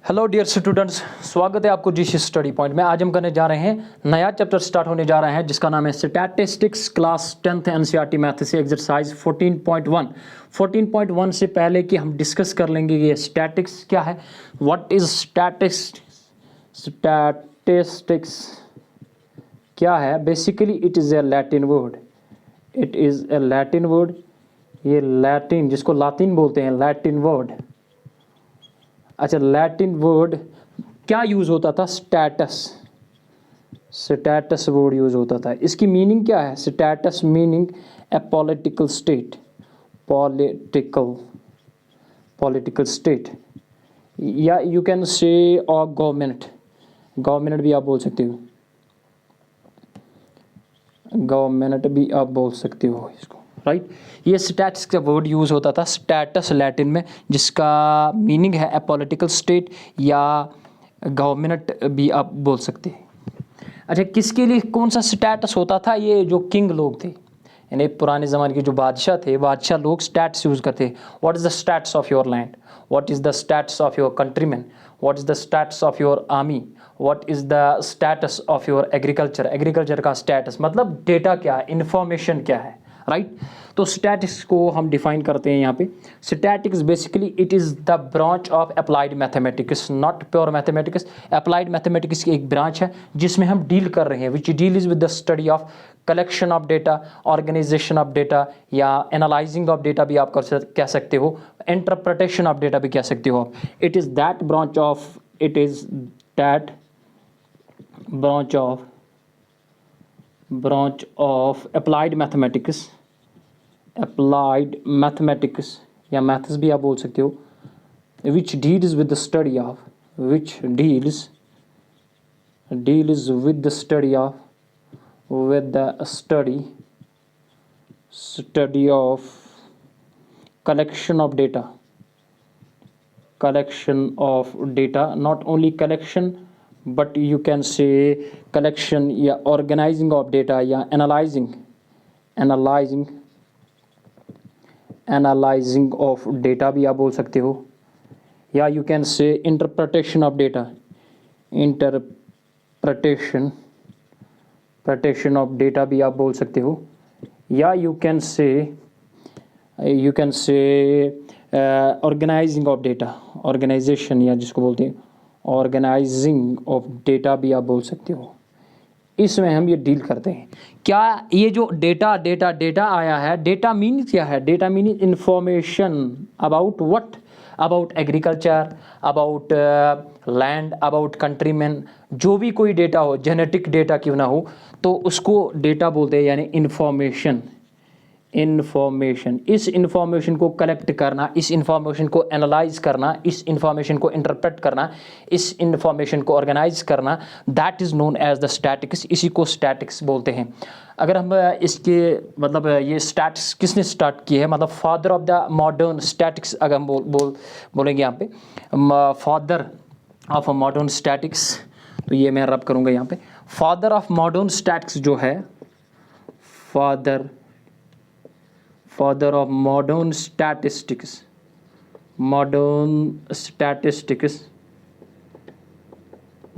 Hello dear students, स्वागत है आपको जीसी स्टडी पॉइंट में। आज हम करने जा रहे हैं, नया चैप्टर स्टार्ट होने जा रहा है जिसका नाम है statistics, class 10th NCERT math से एक्सरसाइज 14.1। 14.1 से पहले कि हम डिस्कस कर लेंगे ये स्टैटिक्स क्या है, व्हाट इज स्टैटिस्टिक्स क्या है। Basically it is a Latin word, it is a Latin word. ये लैटिन, जिसको लातिन बोलते हैं, लैटिन वर्ड। अच्छा, लैटिन वर्ड क्या यूज़ होता था? स्टैटस, स्टैटस वर्ड यूज़ होता था। इसकी मीनिंग क्या है? स्टैटस मीनिंग ए पॉलिटिकल स्टेट, पॉलिटिकल स्टेट, या यू कैन से और गवर्नमेंट, गवर्नमेंट भी आप बोल सकते हो, गवर्नमेंट भी आप बोल सकते हो इसको, राइट। ये स्टैट्स का वर्ड यूज़ होता था, स्टैटस लैटिन में, जिसका मीनिंग है ए पॉलिटिकल स्टेट या गवर्नमेंट भी आप बोल सकते हैं। अच्छा, किसके लिए कौन सा स्टैटस होता था? ये जो किंग लोग थे, यानी पुराने ज़माने के जो बादशाह थे, बादशाह लोग स्टैट्स यूज़ करते। What is the stats of your land, what is the stats of your countryman, what is the stats of your army, what is the status of your agriculture. Agriculture का status मतलब data क्या है, information क्या है, right. तो statics को हम define करते हैं यहाँ पे। Statics basically it is the branch of applied mathematics, not pure mathematics. Applied mathematics की एक ब्रांच है जिसमें हम डील कर रहे हैं, which deal is with the study of collection of data, organisation of data, या एनालाइजिंग ऑफ डेटा भी आप कह सकते हो, इंटरप्रिटेशन ऑफ डेटा भी कह सकते हो आप। It is that branch of, it is that branch of applied mathematics, applied mathematics या मैथ्स भी आप बोल सकते हो, which deals with the study of, which deals with the study of, with the study of collection of data, not only collection but you can say collection या organizing of data या analyzing of data भी आप बोल सकते हो, या you can say interpretation of data, interpretation of data भी आप बोल सकते हो, या you can say organizing of data, organization या जिसको बोलते हैं ऑर्गेनाइजिंग ऑफ डेटा भी आप बोल सकते हो। इसमें हम ये डील करते हैं। क्या ये जो डेटा आया है, डेटा मीन क्या है? Data mean information about what, about agriculture, about land, about countryman. जो भी कोई डेटा हो, जेनेटिक डेटा क्यों ना हो, तो उसको डेटा बोलते हैं, यानी इन्फॉर्मेशन। इस इंफॉर्मेशन को कलेक्ट करना, इस इंफॉर्मेशन को एनालाइज करना, इस इंफॉर्मेशन को इंटरप्रेट करना, इस इंफॉर्मेशन को ऑर्गेनाइज करना, that is known as the statics. इसी को स्टैटिक्स बोलते हैं। अगर हम इसके मतलब ये स्टैटिक्स किसने स्टार्ट की है, मतलब father of the modern statics अगर हम बोलेंगे यहाँ पे, फादर ऑफ मॉडर्न स्टैटिक्स, तो ये मैं रब करूँगा यहाँ पे। फादर ऑफ मॉडर्न स्टैटिक्स जो है, फादर ऑफ मॉडर्न स्टैटिस्टिक्स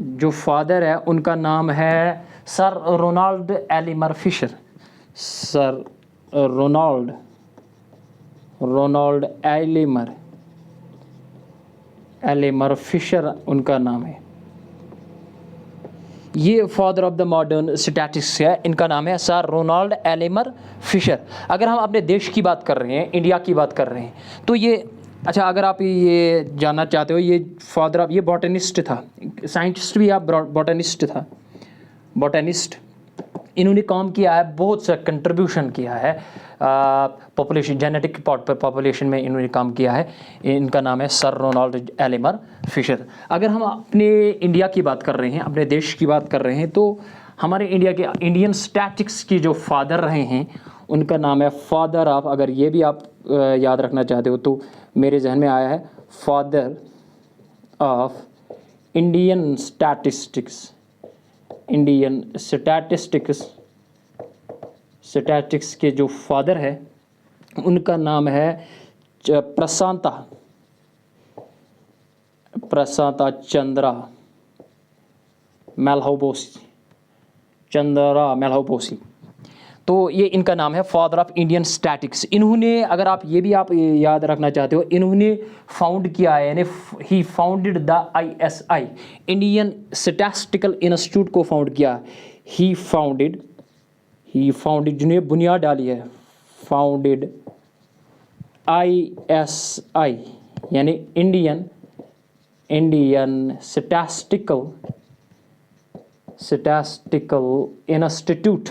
जो फादर है उनका नाम है sir Ronald Aylmer Fisher. Sir Ronald Aylmer Fisher उनका नाम है। ये father of the modern statistics है, इनका नाम है सर रोनाल्ड एलिमर फिशर। अगर हम अपने देश की बात कर रहे हैं, इंडिया की बात कर रहे हैं, तो ये अच्छा, अगर आप ये जानना चाहते हो, ये फादर ऑफ, ये बॉटनिस्ट था, साइंटिस्ट भी, आप बॉटनिस्ट था, बॉटनिस्ट। इन्होंने काम किया है, बहुत सा कंट्रीब्यूशन किया है पॉपुलेशन, जेनेटिक पॉपुलेशन में इन्होंने काम किया है। इनका नाम है सर रोनाल्ड एलिमर फिशर। अगर हम अपने इंडिया की बात कर रहे हैं, अपने देश की बात कर रहे हैं, तो हमारे इंडिया के इंडियन स्टैटिक्स की जो फादर रहे हैं उनका नाम है फादर ऑफ, अगर ये भी आप याद रखना चाहते हो तो मेरे जहन में आया है, फादर ऑफ इंडियन स्टैटिस्टिक्स के जो फादर है उनका नाम है प्रशांता चंद्रा मेलहाउबोसी, तो ये इनका नाम है, फादर ऑफ इंडियन स्टैटिक्स। इन्होंने, अगर आप ये भी आप याद रखना चाहते हो, इन्होंने फाउंड किया है, यानी he founded the ISI, Indian Statistical Institute को फाउंड किया। ही फाउंडेड जिन्हें बुनियाद डाली है, फाउंडेड ISI यानी इंडियन स्टैटिस्टिकल इंस्टीट्यूट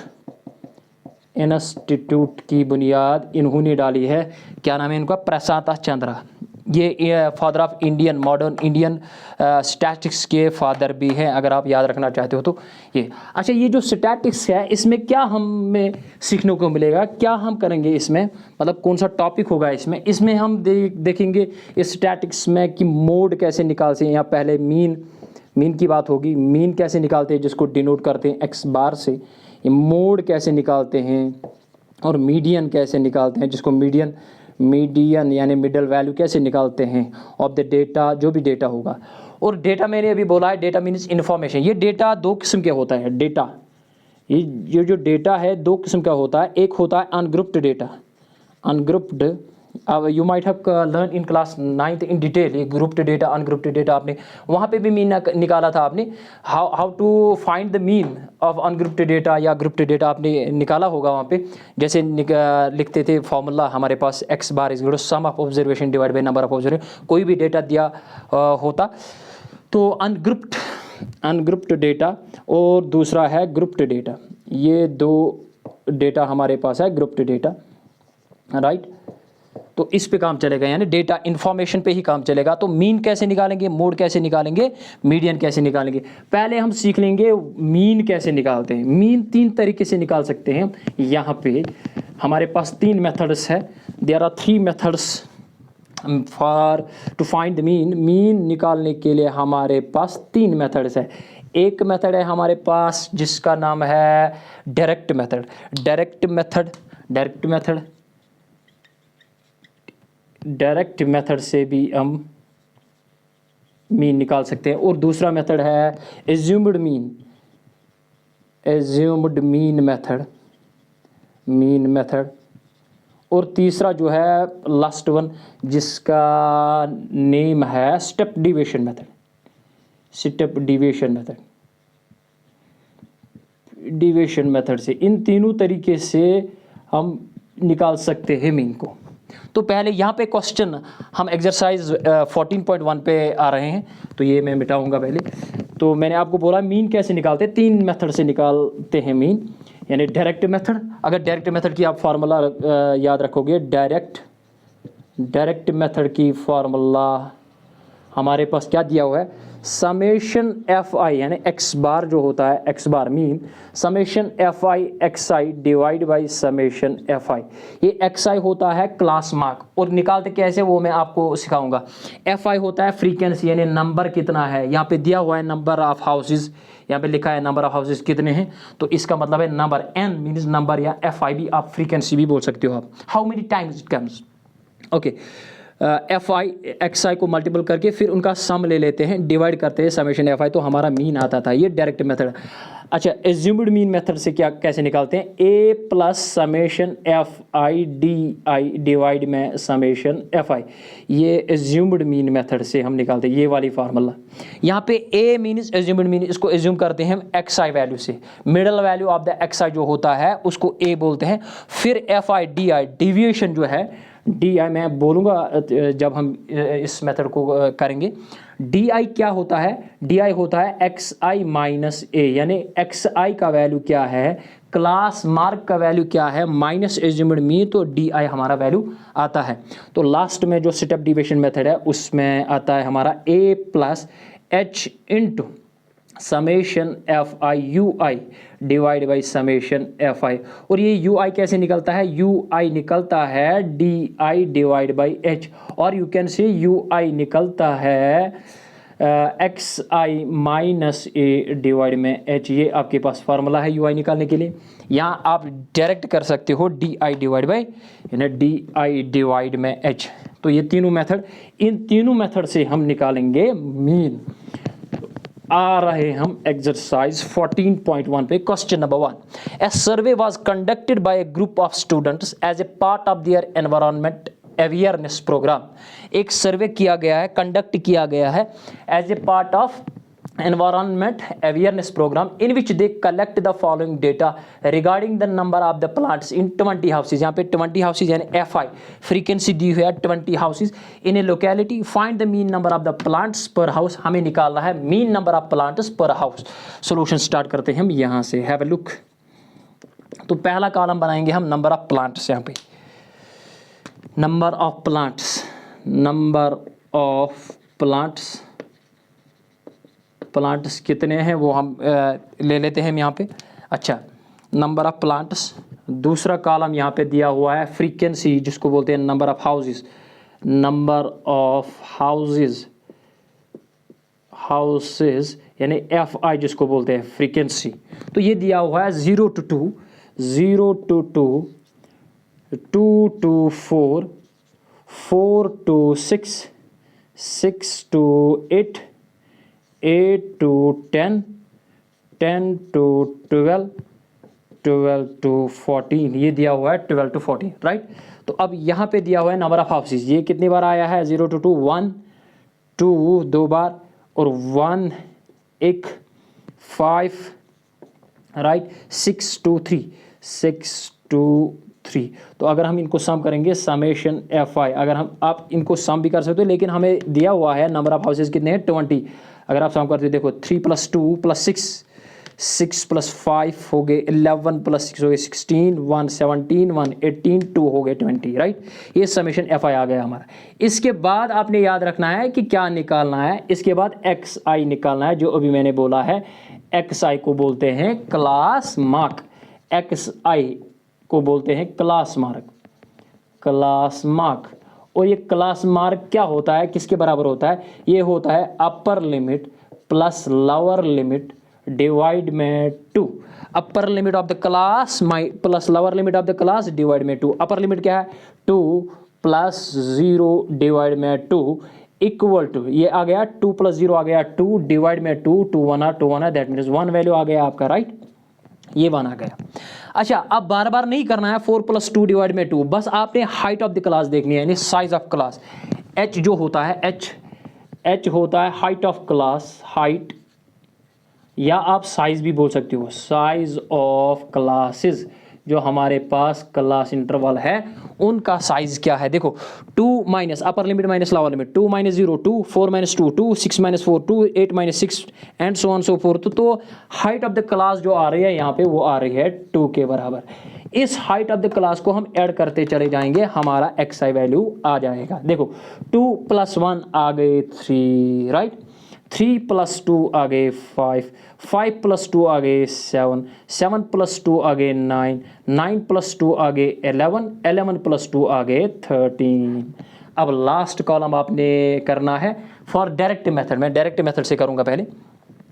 की बुनियाद इन्होंने डाली है। क्या नाम है इनका? प्रशांता चंद्रा। ये father of Indian, modern Indian statics के फादर भी हैं, अगर आप याद रखना चाहते हो तो ये। अच्छा, ये जो स्टैटिक्स है, इसमें क्या हमें सीखने को मिलेगा, क्या हम करेंगे इसमें, मतलब कौन सा टॉपिक होगा इसमें हम देखेंगे इस स्टैटिक्स में कि मोड कैसे निकालते हैं। यहाँ पहले मीन की बात होगी, मीन कैसे निकालते हैं जिसको डिनोट करते हैं x बार से, मोड कैसे निकालते हैं, और मीडियन कैसे निकालते हैं जिसको मीडियन यानी मिडल वैल्यू कैसे निकालते हैं ऑफ द डेटा, जो भी डेटा होगा। और डेटा मैंने अभी बोला है, डेटा मीन्स इन्फॉर्मेशन। ये डेटा दो किस्म के होता है। डेटा, ये जो डेटा है दो किस्म का होता है। एक होता है अनग्रुप्ड डेटा, अनग्रुप्ड, अब you might have learn in class 9th in detail ये ग्रुप्ड डेटा, अनग्रुप्ड डेटा। आपने वहाँ पे भी मीन निकाला था आपने, how to find the mean of ungrouped data या ग्रुप्ड डेटा आपने निकाला होगा वहाँ पे। जैसे लिखते थे फॉर्मूला हमारे पास, x bar is equal to sum of observation divide by number of observation. कोई भी डेटा दिया होता तो अनग्रुप्ड डेटा, और दूसरा है ग्रुप्ड डेटा। ये दो डेटा हमारे पास है, ग्रुप्ड डेटा, राइट। तो इस पे काम चलेगा, यानी डेटा इन्फॉर्मेशन पे ही काम चलेगा। तो मीन कैसे निकालेंगे, मोड कैसे निकालेंगे, मीडियन कैसे निकालेंगे। पहले हम सीख लेंगे मीन कैसे निकालते हैं। मीन 3 तरीके से निकाल सकते हैं। यहाँ पे हमारे पास 3 मेथड्स है, there are 3 methods for to find the mean निकालने के लिए हमारे पास 3 मेथड्स है। एक मेथड है हमारे पास जिसका नाम है डायरेक्ट मेथड से भी हम मीन निकाल सकते हैं। और दूसरा मेथड है एज्यूम्ड मीन मेथड। और तीसरा जो है लास्ट वन, जिसका नेम है स्टेप डिविएशन मेथड से। इन तीनों तरीके से हम निकाल सकते हैं मीन को। तो पहले यहाँ पे क्वेश्चन हम एक्सरसाइज 14.1 पे आ रहे हैं, तो ये मैं मिटाऊंगा पहले। तो मैंने आपको बोला मीन कैसे निकालते हैं, 3 मेथड से निकालते हैं मीन, यानी डायरेक्ट मेथड। अगर डायरेक्ट मेथड की आप फार्मूला याद रखोगे, डायरेक्ट मेथड की फार्मूला हमारे पास क्या दिया हुआ है, समेशन FI यानी x बार जो होता है, x bar mean, summation FI XI divide by summation FI। ये XI होता है क्लास मार्क, और निकालते कैसे वो मैं आपको सिखाऊंगा। FI होता है फ्रीक्वेंसी यानी नंबर कितना है। यहाँ पे दिया हुआ है नंबर ऑफ हाउसेज, यहाँ पे लिखा है नंबर ऑफ हाउसेज कितने हैं, तो इसका मतलब है नंबर। n मीन्स नंबर, या FI भी आप फ्रीक्वेंसी भी बोल सकते हो आप, how many times it comes. Okay, FI XI को मल्टीपल करके फिर उनका सम ले लेते हैं, डिवाइड करते हैं समेशन FI, तो हमारा मीन आता था। ये डायरेक्ट मेथड। अच्छा, एज्यूम्ड मीन मेथड से कैसे निकालते हैं, A plus summation FI DI divide में समेशन FI। ये एज्यूम्ड मीन मेथड से हम निकालते हैं, ये वाली फार्मूला। यहाँ पे A मीन्स एज्यूम्ड मीन, इसको एज्यूम करते हैं हम XI वैल्यू से। Middle value of the XI जो होता है उसको A बोलते हैं। फिर FI DI डिविएशन जो है, DI मैं बोलूँगा जब हम इस मेथड को करेंगे। DI क्या होता है, DI होता है XI माइनस A, यानी XI का वैल्यू क्या है, क्लास मार्क का वैल्यू क्या है, माइनस एज्यूम्ड मीन, तो DI हमारा वैल्यू आता है। तो लास्ट में जो स्टेप डिविएशन मेथड है उसमें आता है हमारा A plus H into summation FI UI divide by summation FI। और ये UI कैसे निकलता है, UI निकलता है DI डिवाइड बाई H, और यू कैन से UI निकलता है XI माइनस A डिवाइड में H। ये आपके पास फार्मूला है UI निकालने के लिए। यहाँ आप डायरेक्ट कर सकते हो DI डिवाइड बाई, यानी DI डिवाइड में H। तो ये तीनों मेथड, इन तीनों मेथड से हम निकालेंगे मीन। आ रहे हम एक्सरसाइज 14.1 पे। Question number 1, a survey was conducted by a group of students as a part of their environment awareness program. एक सर्वे किया गया है, कंडक्ट किया गया है as a part of environment awareness program in which they collect the following data regarding the number of the plants in 20 houses। यहाँ पे 20 houses यानी FI frequency दी हुई है 20 houses in a locality। find the mean number of the plants per house। हमें निकालना है mean number of plants per house। solution start करते हैं हम यहाँ से, have a look। तो पहला कॉलम बनाएंगे हम number of plants। यहाँ पे number of plants प्लांट्स कितने हैं वो हम ले लेते हैं यहाँ पे। अच्छा, नंबर ऑफ प्लांट्स। दूसरा कॉलम यहाँ पे दिया हुआ है फ्रीक्वेंसी, जिसको बोलते हैं number of houses. Number of houses यानी FI जिसको बोलते हैं फ्रीक्वेंसी। तो ये दिया हुआ है 0 to 2, 0 to 2, 2 to 4, 4 to 6, 6 to 8, 8 to 10, 10 to 12, 12 to 14। ये दिया हुआ है 12 to 14, राइट। तो अब यहाँ पे दिया हुआ है नंबर ऑफ हाउसेस। ये कितनी बार आया है? 0 to 2 1, 2 दो बार, और 1 एक, 5 राइट, 6 to 3, 6 to 3। तो अगर हम इनको सम करेंगे समेशन FI, अगर हम आप इनको सम भी कर सकते हो, लेकिन हमें दिया हुआ है नंबर ऑफ हाउसेस कितने हैं 20। अगर आप सम करते हो देखो 3 + 2 + 6, 6 + 5 हो गए 11 + 6 हो गए 16, 1 17, 1 18, 2 हो गए 20, राइट। ये समेशन FI आ गया हमारा। इसके बाद आपने याद रखना है कि क्या निकालना है। इसके बाद XI निकालना है, जो अभी मैंने बोला है। XI को बोलते हैं क्लास मार्क, XI को बोलते हैं क्लास मार्क। और ये क्लास मार्क क्या होता है, किसके बराबर होता है? ये होता है upper limit plus lower limit divide में 2। Upper limit of the class plus lower limit of the class divide में 2। अपर लिमिट क्या है? 2 + 0 डिवाइड में 2 इक्वल टू, ये आ गया 2 + 0 आ गया 2 डिवाइड में 2, 2 1 दैट मीन्स 1 वैल्यू आ गया आपका, राइट। ये 1 आ गया। अच्छा, अब बार बार नहीं करना है 4 + 2 डिवाइड में 2, बस आपने हाइट ऑफ द क्लास देखनी है, यानी साइज ऑफ क्लास। H जो होता है H होता है हाइट ऑफ क्लास, हाइट, या आप साइज भी बोल सकते हो, साइज ऑफ क्लासेस। जो हमारे पास क्लास इंटरवल है उनका साइज क्या है? देखो 2 minus upper limit minus lower limit, 2 - 0 2, 4 - 2 2, 6 - 4 2, 8 - 6 and so on so fourth. तो हाइट ऑफ द क्लास जो आ रही है यहाँ पे वो आ रही है 2 के बराबर। इस हाइट ऑफ द क्लास को हम ऐड करते चले जाएंगे, हमारा XI वैल्यू आ जाएगा। देखो 2 + 1 आ गए 3, राइट। 3 + 2 आ गए 5, 5 + 2 आ गए 7, 7 + 2 आ गए 9, 9 + 2 आ गए 11, 11 + 2 आ गए 13। अब लास्ट कॉलम आपने करना है फॉर डायरेक्ट मेथड। मैं डायरेक्ट मेथड से करूंगा पहले।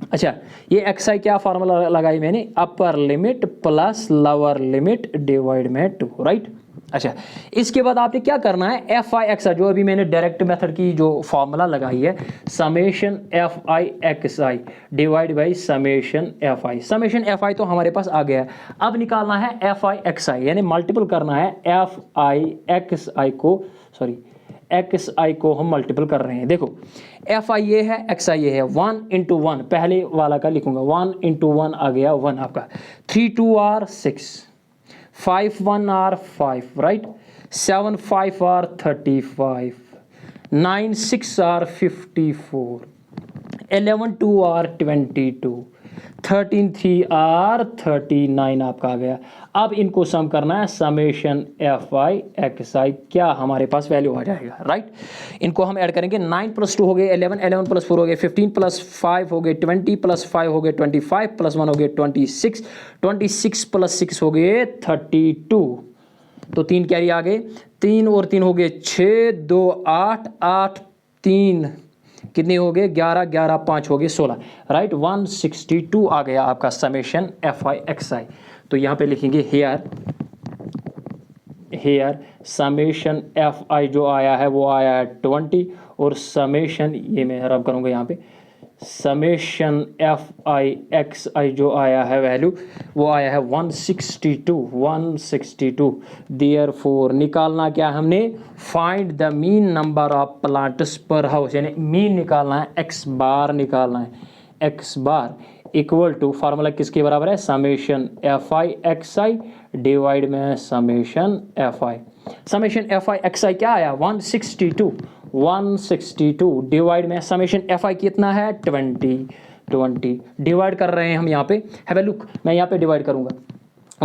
अच्छा, ये XI क्या फार्मूला लगाई मैंने? Upper limit plus lower limit divide में 2, राइट। अच्छा, इसके बाद आपने क्या करना है? FI XI, जो अभी मैंने डायरेक्ट मेथड की जो फार्मूला लगाई है, summation FI XI divide by summation FI। Summation FI तो हमारे पास आ गया है। अब निकालना है FI XI, यानी मल्टीपल करना है FI XI को, सॉरी XI को हम मल्टीपल कर रहे हैं। देखो FI ये है, XI ये है। 1 × 1 पहले वाला का लिखूंगा, 1 × 1 आ गया 1 आपका। 3 × 2 = 6, 5 × 1 = 5, राइट। 7 × 5 = 35, 9 × 6 = 54, 11 × 2 = 22, 13 × 3 = 39 आपका आ गया। अब इनको सम करना है, समेशन FI XI क्या हमारे पास वैल्यू आ जाएगा, राइट। इनको हम ऐड करेंगे। 9 + 2 हो गए 11, 11 + 4 हो गए 15, + 5 हो गए 20, + 5 हो गए 25, + 1 हो गए 26, 26 + 6 हो गए 32। तो 3 कैरी आ गए, 3 और 3 हो गए 6, 2 8, 8 3 कितने हो गए? 11, 11 5 हो गए 16, राइट। 162 आ गया आपका समेशन FI XI। तो यहाँ पे लिखेंगे here here summation F I जो आया है वो आया है 20 और समेशन, ये मैं रब करूँगा यहाँ पे, समेशन एफ आई एक्स आई जो आया है वैल्यू वो आया है 162। देयरफॉर निकालना क्या है हमने, find the mean number of plants per house, यानी मीन निकालना है, एक्स बार निकालना है, X bar equal to formula किसके बराबर है, summation F I X I divide में summation F I. Summation F I X I क्या आया 162 डिवाइड में समेशन एफ आई कितना है 20 डिवाइड कर रहे हैं हम यहाँ पे, हैव अ लुक, मैं यहाँ पे डिवाइड करूँगा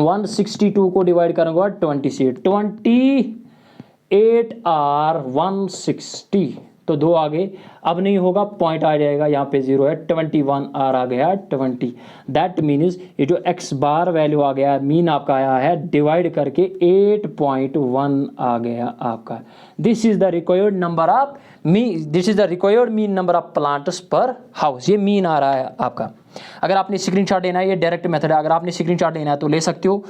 162 को डिवाइड करूँगा 20 से, 28 आर 160 तो 2 आगे अब नहीं होगा, पॉइंट आ जाएगा, यहाँ पे 0 है, 21 आर आ गया 20। दैट मीन्स ये जो एक्स बार वैल्यू आ गया मीन आपका आया है डिवाइड करके 8.1 आ गया आपका। This is the required number of this is the required mean number of plants per house, ये मीन आ रहा है आपका। अगर आपने स्क्रीनशॉट लेना है, ये डायरेक्ट मेथड है, अगर आपने स्क्रीनशॉट लेना है तो ले सकते हो।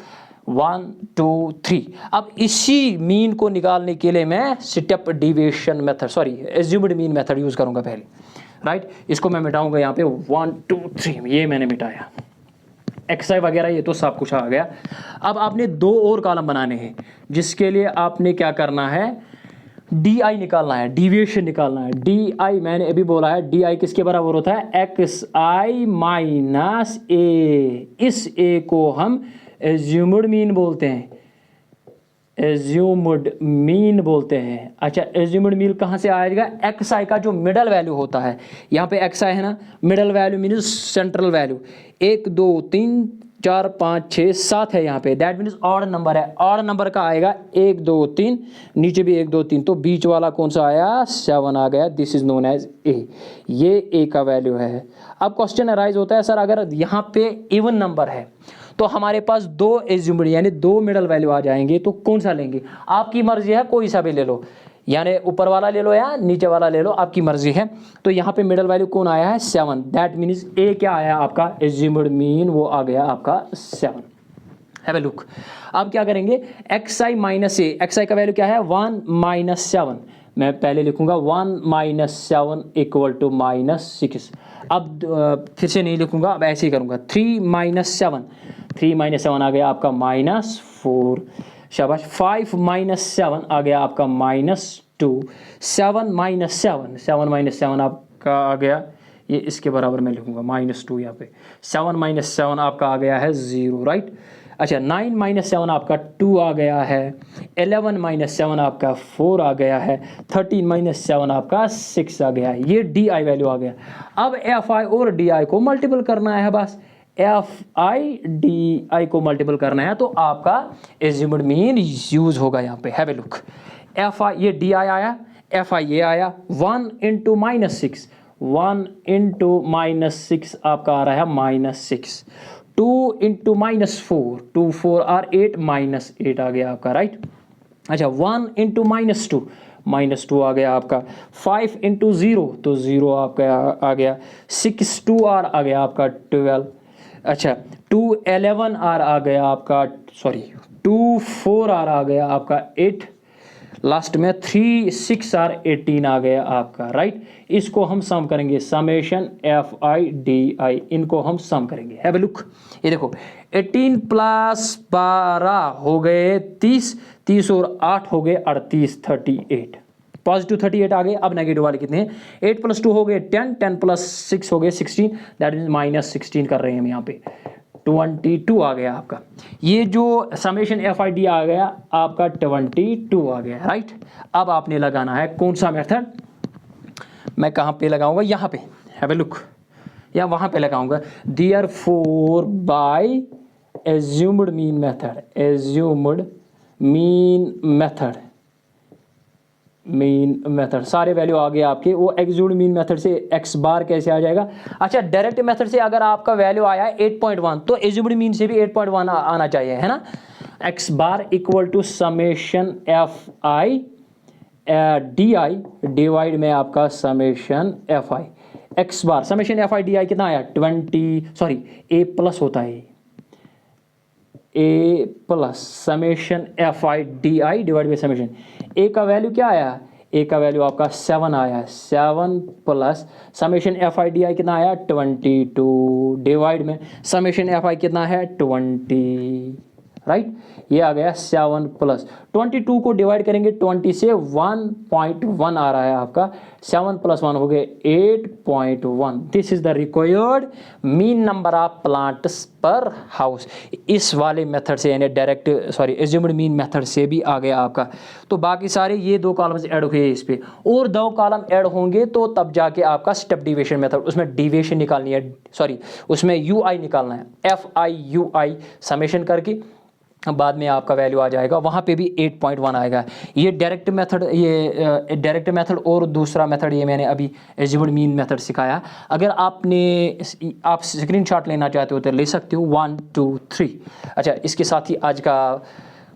1 2 3। अब इसी मीन को निकालने के लिए मैं step deviation method, sorry assumed mean method use करूंगा पहले, राइट। इसको मैं मिटाऊंगा यहाँ पे 1 2 3, ये मैंने मिटाया, एक्सआई वगैरह ये तो सब कुछ आ गया। अब आपने 2 और कॉलम बनाने हैं, जिसके लिए आपने क्या करना है, डी आई निकालना है, डिविएशन निकालना है। डी आई मैंने अभी बोला है, डी आई किसके बराबर होता है, एक्स आई माइनस ए। इस ए को हम एज्यूम्ड मीन बोलते हैं, एज्यूम्ड मीन बोलते हैं। अच्छा, एज्यूम्ड मीन कहाँ से आएगा, एक्स आई का जो मिडल वैल्यू होता है, यहाँ पे एक्स आई है ना, middle value mean central value 1 2 3 4 5 6 7 है यहाँ पे, दैट मीन्स ऑड नंबर है, ऑड नंबर का आएगा 1 2 3, नीचे भी 1 2 3, तो बीच वाला कौन सा आया 7 आ गया, this is known as A, ये ए का वैल्यू है। अब क्वेश्चन अराइज होता है, सर अगर यहाँ पे इवन नंबर है तो हमारे पास 2 एज्यूम्ड यानी 2 मिडल वैल्यू आ जाएंगे, तो कौन सा लेंगे, आपकी मर्जी है, कोई सा भी ले लो, यानी ऊपर वाला ले लो या नीचे वाला ले लो, आपकी मर्जी है। तो यहाँ पे मिडल वैल्यू कौन आया है 7, दैट मीन्स ए क्या आया आपका एज्यूम्ड मीन, वो आ गया आपका 7। हैव अ लुक, अब क्या करेंगे, एक्स आई माइनस ए, एक्स आई का वैल्यू क्या है 1 माइनस 7, मैं पहले लिखूंगा 1 माइनस 7 इक्वल टू -6। अब फिर से नहीं लिखूंगा, अब ऐसे ही करूंगा 3 माइनस 7, 3 माइनस 7 आ गया आपका -4, शाबाश। 5 माइनस 7 आ गया आपका -2, 7 माइनस 7 आपका आ गया, ये इसके बराबर मैं लिखूंगा -2 यहाँ पे, 7 माइनस 7 आपका आ गया है 0, राइट। अच्छा, 9 माइनस 7 आपका 2 आ गया है, 11 माइनस 7 आपका 4 आ गया है, 13 माइनस 7 आपका 6 आ गया है, ये डी आई वैल्यू आ गया। अब एफ आई और डी आई को मल्टीपल करना है, बस एफ आई डी आई को मल्टीपल करना है, तो आपका एज्यूम्ड मीन यूज होगा यहाँ पे। Have a look, F I ये डी आई आया, एफ आई ये आया, 1 इंटू -6, 1 इंटू -6 आपका आ रहा है -6, 2 इंटू -4, 2 4 और 8 -8 आ गया आपका, राइट। अच्छा, 1 इंटू -2 आ गया आपका, 5 इंटू 0 तो 0 आपका आ गया, 6 2 और आ गया आपका 12। अच्छा, 2 11 आर आ गया आपका, सॉरी 2 4 आर आ गया आपका 8, लास्ट में 3 6 आर 18 आ गया आपका, राइट। इसको हम सम करेंगे, समेशन एफ आई डी आई, इनको हम सम करेंगे। हैव अ लुक, ये देखो 18 प्लस 12 हो गए 30, 30 और 8 हो गए 38, 38, पॉजिटिव 38 आ गए। अब नेगेटिव वाले कितने हैं, 8 प्लस 2 हो गए 10, 10 प्लस 6 हो गए 16, दैट मीन्स -16 कर रहे हैं हम यहाँ पे, 22 आ गया आपका। ये जो समेशन एफ आई डी आ गया आपका 22 आ गया, राइट। अब आपने लगाना है कौन सा मेथड, मैं कहाँ पे लगाऊंगा, यहाँ पे, हैव अ लुक, या वहाँ पे लगाऊंगा, therefore by assumed mean method, assumed mean method सारे वैल्यू आ गए आपके, वो एज्यूम्ड मीन मेथड से एक्स बार कैसे आ जाएगा। अच्छा, डायरेक्ट मेथड से अगर आपका वैल्यू आया 8.1 तो एज्यूम्ड मीन से भी 8.1 आना चाहिए, है ना। X bar equal to summation F I D I divide में आपका summation F I X bar, summation F I D I कितना आया 20, सॉरी ए प्लस होता है, A plus summation F I D I divide by summation A का value क्या आया, ए का वैल्यू आपका 7 आया, 7 plus summation F I D I कितना आया 22 डिवाइड में समेशन एफ आई कितना है 20, राइट। ये आ गया 7 प्लस 22 को डिवाइड करेंगे 20 से 1.1 आ रहा है आपका, 7 प्लस 1 हो गए 8.1। This is the required mean number of plants per house. इस वाले मेथड से यानी डायरेक्ट एज्यूम्ड मीन मेथड से भी आ गया आपका। तो बाकी सारे ये 2 कॉलम्स ऐड हुए इस पे, और 2 कॉलम ऐड होंगे तो तब जाके आपका स्टेप डिविएशन मेथड, उसमें डिविएशन निकालनी है, उसमें यू आई निकालना है, F I you I summation करके बाद में आपका वैल्यू आ जाएगा, वहाँ पे भी 8.1 आएगा। ये डायरेक्ट मेथड और दूसरा मेथड ये मैंने अभी एज्यूम्ड मीन मेथड सिखाया। अगर आप स्क्रीनशॉट लेना चाहते हो तो ले सकते हो 1 2 3। अच्छा, इसके साथ ही आज का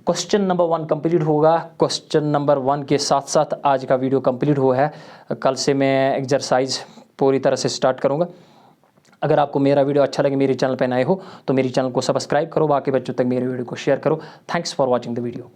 क्वेश्चन नंबर 1 कंप्लीट होगा। क्वेश्चन नंबर 1 के साथ साथ आज का वीडियो कंप्लीट हुआ है। कल से मैं एक्सरसाइज पूरी तरह से स्टार्ट करूँगा। अगर आपको मेरा वीडियो अच्छा लगे, मेरे चैनल पर नए हो तो मेरे चैनल को सब्सक्राइब करो, बाकी बच्चों तक मेरे वीडियो को शेयर करो। Thanks for watching the video.